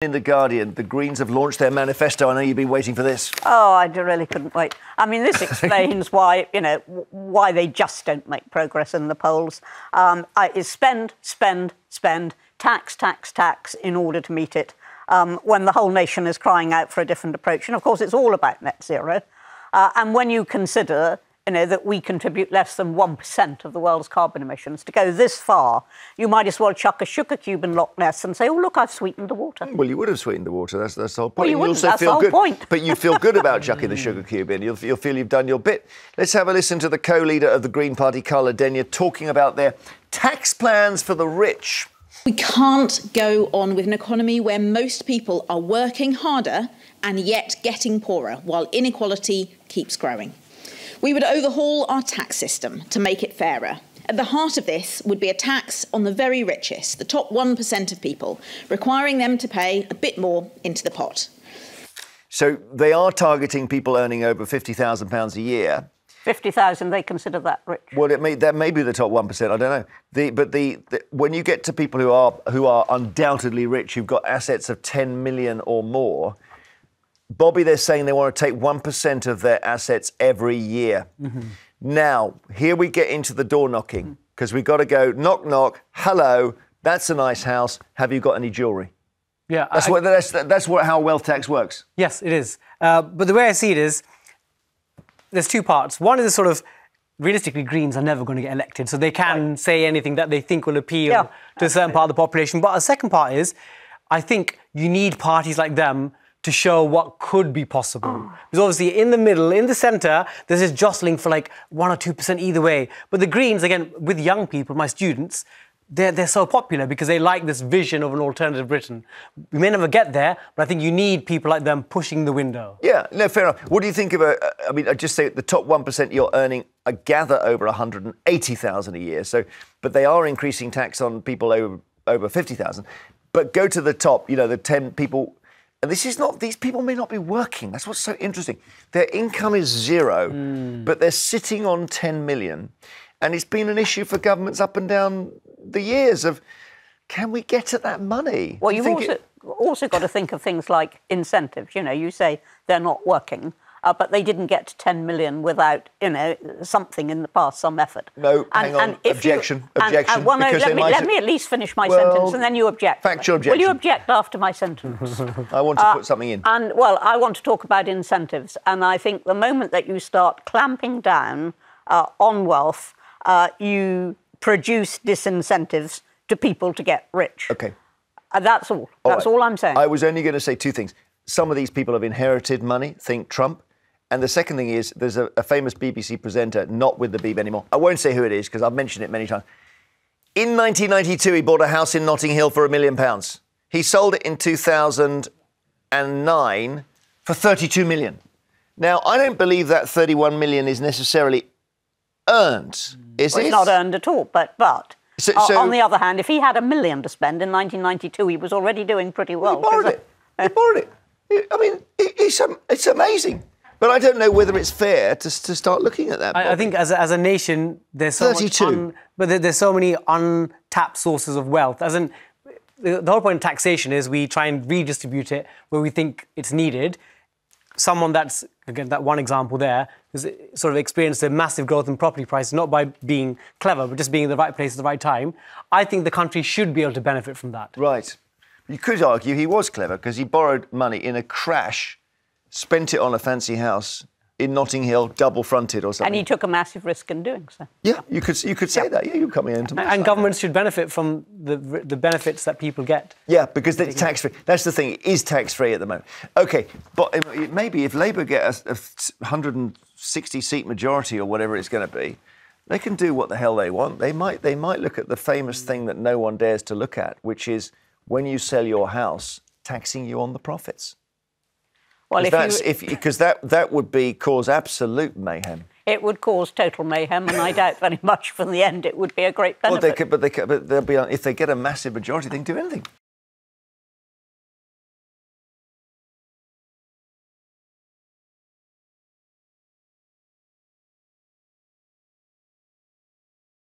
In The Guardian, the Greens have launched their manifesto. I know you've been waiting for this. Oh, I really couldn't wait. I mean, this explains why, why they just don't make progress in the polls. Is spend, spend, spend, tax, tax, tax in order to meet it, when the whole nation is crying out for a different approach. And, of course, it's all about net zero. And when you consider that we contribute less than 1% of the world's carbon emissions, to go this far, you might as well chuck a sugar cube in Loch Ness and say, oh, look, I've sweetened the water. Well, you would have sweetened the water. That's the whole point. Well, you wouldn't. Also That's feel the whole good, point. But you feel good about chucking the sugar cube in. You'll feel you've done your bit. Let's have a listen to the co-leader of the Green Party, Carla Denyer, talking about their tax plans for the rich. We can't go on with an economy where most people are working harder and yet getting poorer, while inequality keeps growing. We would overhaul our tax system to make it fairer. At the heart of this would be a tax on the very richest, the top 1% of people, requiring them to pay a bit more into the pot. So they are targeting people earning over £50,000 a year. 50,000, they consider that rich. Well, that may be the top 1%. I don't know. But when you get to people who are undoubtedly rich, who've got assets of 10 million or more, Bobby, they're saying they want to take 1% of their assets every year. Mm-hmm. Now, here we get into the door knocking, because we've got to go knock, knock, hello, that's a nice house, have you got any jewellery? Yeah, that's how wealth tax works. Yes, it is. But the way I see it is, there's two parts. One is sort of, realistically, Greens are never going to get elected, so they can say anything that they think will appeal to a certain part of the population. But a second part is, I think you need parties like them to show what could be possible. Because obviously in the middle, in the centre, there's this jostling for like 1 or 2% either way. But the Greens, again, with young people, my students, they're so popular because they like this vision of an alternative Britain. We may never get there, but I think you need people like them pushing the window. Yeah, no, fair enough. What do you think of I just say the top 1% you're earning, I gather, over 180,000 a year. So, but they are increasing tax on people over 50,000. But go to the top, the 10 people. And these people may not be working. That's what's so interesting. Their income is zero, but they're sitting on 10 million. And it's been an issue for governments up and down the years of, can we get at that money? Well, you've also got to think of things like incentives. You say they're not working, but they didn't get to 10 million without, something in the past, some effort. No, hang on, objection. Well, no, let me at least finish my sentence and then you object. Factual objection. Will you object after my sentence? I want to put something in. I want to talk about incentives. And I think the moment that you start clamping down on wealth, you produce disincentives to people to get rich. OK. That's all. That's all I'm saying. I was only going to say two things. Some of these people have inherited money, think Trump. And the second thing is, there's a famous BBC presenter, not with the Beeb anymore. I won't say who it is, because I've mentioned it many times. In 1992, he bought a house in Notting Hill for £1 million. He sold it in 2009 for 32 million. Now, I don't believe that 31 million is necessarily earned, is it? It's not earned at all, but so, on the other hand, if he had £1 million to spend in 1992, he was already doing pretty well. He borrowed it. He borrowed it. I mean, it's amazing. But I don't know whether it's fair to start looking at that. I think as a nation, there's so 32. there's so many untapped sources of wealth. As in, the whole point of taxation is we try and redistribute it where we think it's needed. Someone that's, again, that one example there, has sort of experienced a massive growth in property prices, not by being clever, but just being in the right place at the right time. I think the country should be able to benefit from that. Right. You could argue he was clever because he borrowed money in a crash, spent it on a fancy house in Notting Hill, double-fronted or something. And he took a massive risk in doing so. Yeah, you could say that. Yeah, you're coming into my And governments should benefit from the benefits that people get. Yeah, because it's tax-free. That's the thing. It is tax-free at the moment. OK, but maybe if Labour get a 160-seat majority or whatever it's going to be, they can do what the hell they want. They might look at the famous thing that no one dares to look at, which is when you sell your house, taxing you on the profits. Well, because that would cause absolute mayhem. It would cause total mayhem, and I doubt very much from the end it would be a great benefit. Well, but they'll be, if they get a massive majority, they can do anything.